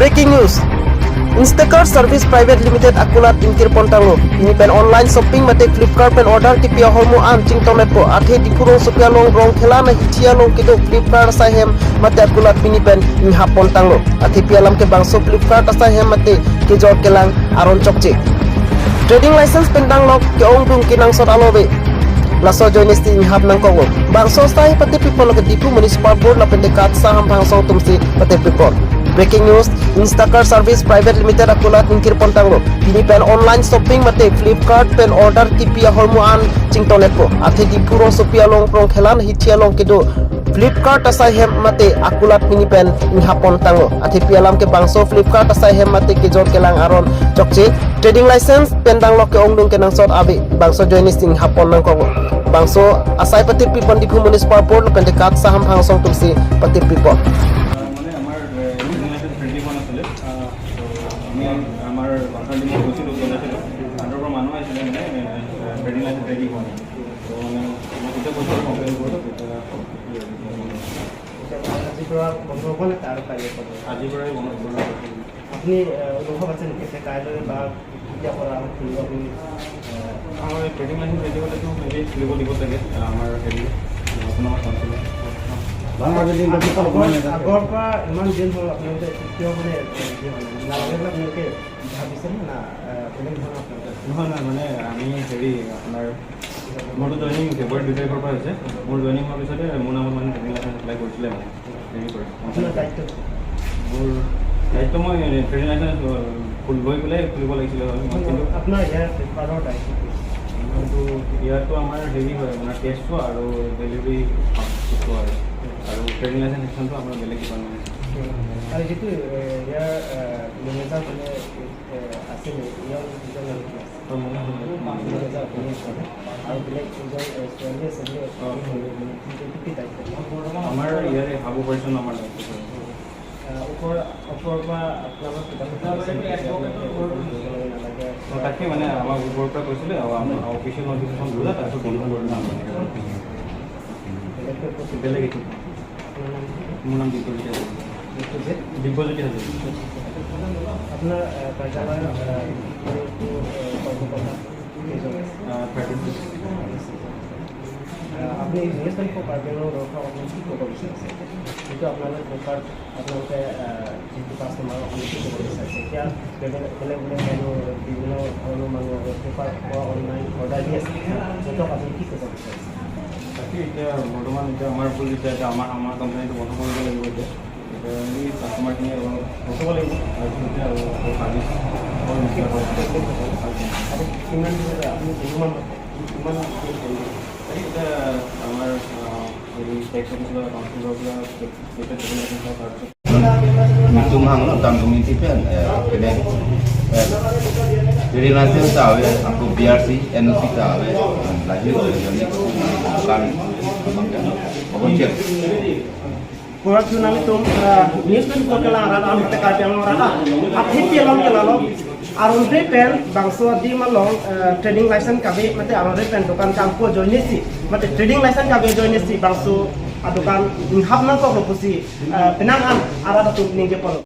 Breaking news. Instacart Service Private Limited akulat ingkir pontanglo. Ini pen online shopping mate Flipkart pen order tipia holmo an cingtonet po. Athe dipurong sopia long rong khelana hitia long kido Flipkart sahem mate akulat ini pen ingha pontanglo. Athe pialam ke bangso Flipkart sahem mate ke jor kelang aron chokche. Trading license pendang lok ke ong dung kinang sot alobe. Laso joinesti inghap nang kongo. Bangso sai pate people ke dipu municipal board la pendekat saham bangso tumsi pate people. Breaking news, Instacart Service Private Limited akulat ingkir pontanglo. Ini pen online shopping mate Flipkart pen order tipia holmuan cingtonet po. Athe di puro sopia long prong khelan hitia long kedo Flipkart asahem mate akulat ini pen ingha pontanglo. Athe pialam ke bangso Flipkart asahem mate ke jor kelang aron chokche. Trading license pendang lo ke ongdung kenang sot abi bangso joinis ingha pon nang kongo. Bangso asai patir pipon di municipal board pendekat saham hangsong tumsi patir pipon. আমার বাসার দিকে বসে লোক ছিল তারপর মানুষ আসলে মানে ট্রেডিং লাইসেন্স রেডি হয় তো মানে আমার এটা বছর কমপ্লেন করলো আজিৰ পৰা বন্ধ হ'লে তাৰ কাইলৈ পাব আজিৰ পৰাই বন্ধ কৰিব আপুনি অনুভৱ আছে নেকি যে কাইলৈ বা কেতিয়া পৰা খুলিব আপুনি আমাৰ ট্ৰেডিং লাইসেন্স ৰেডি হ'লেতো মেবি খুলিব দিব চাগে আমাৰ হেৰি আপোনাৰ কাউন্সিল আগৰ পৰা ইমান দিন হ'ল আপোনালোকে কিয় মানে আপোনালোকে ভাবিছেনে না বেলেগ ধৰণৰ আপোনালোকে নহয় নহয় মানে আমি হেৰি আপোনাৰ মোৰতো জইনিং ফেব্ৰুৱাৰী 2 তাৰিখৰ পৰা হৈছে মোৰ জইনিং হোৱাৰ পিছতে মোৰ নামত মানে ট্ৰেডিং লাইসেন্স এপ্লাই কৰিছিলে মানে হেৰি কৰে আপোনাৰ দায়িত্ব মোৰ দায়িত্ব মই ট্ৰেডিং লাইসেন্স গৈ পেলাই খুলিব লাগিছিলে হয় কিন্তু আপোনাৰ ইয়াৰ ফ্লিপকাৰ্টৰ দায়িত্ব কিন্তু ইয়াতো আমাৰ হেৰি হয় আপোনাৰ টেষ্টটো আৰু ডেলিভাৰী হয় আৰু ট্ৰেডিং লাইসেন্স সেকশ্যনটো আমাৰ বেলেগ ডিপাৰ্টমেণ্ট আৰু যিটো ইয়াৰ মেনেজাৰ মানে আছিলে ইয়াৰ দুজন আৰু বেলেগ দুজন ছোৱালী আছিলে আমাৰ ইয়াৰে হাব অপাৰেশ্যন আমাৰ দায়িত্ব ওপৰৰ পৰা তাকে মানে আমাক ওপৰৰ পৰা কৈছিলে আৰু আমাৰ অফিচিয়েল নটিফিকেশ্যন দিলে তাৰপিছত বন্ধ কৰি বেলেগ এইটো মোৰ নাম দিব্যজ্যোতি হাজৰিকা আপোনাৰ কাৰ্যালয়ৰ আপুনি ইংলিছ তাৰিখৰ কাৰ্যালয়ৰ দৰকাৰ আপুনি কি ক'ব বিচাৰিছে যিটো আপোনালোকে ফ্লিপকাৰ্ট আপোনালোকে যিটো কাষ্টমাৰ আপুনি কি ক'ব বিচাৰিছে এতিয়া বেলেগ বেলেগ বিভিন্ন ধৰণৰ মানুহ ফ্লিপকাৰ্ট অনলাইন অৰ্ডাৰ দি আছে সিহঁতক আপুনি কি ক'ব বিচাৰিছে তাকে এতিয়া বৰ্তমান এতিয়া আমাৰ ভুল এতিয়া আমাৰ কোম্পানীটো বন্ধ কৰিব লাগিব এতিয়া এই কাষ্টমাৰখিনি অলপ ৰখাব লাগিব আৰু চাৰ্ভিছ কিমান আপুনি কিমান এতিয়া আমাৰ হেৰি টেক্স অফিচৰ কাউন্সিলৰ পৰা Tumhang no tam community kedai jadi langsung tahu ya aku BRC NOC tahu ya lahir jadi bukan apa cek Kurat tsunami tum newspaper ko kala ara am te ka piang ora a phiti long kala lo aron re pen bangso di malong trading license ka be mate aron re pen dukan kam ko joinesi mate trading license ka be joinesi bangso adukan hapna ko pusi penang an ara tu ninge polo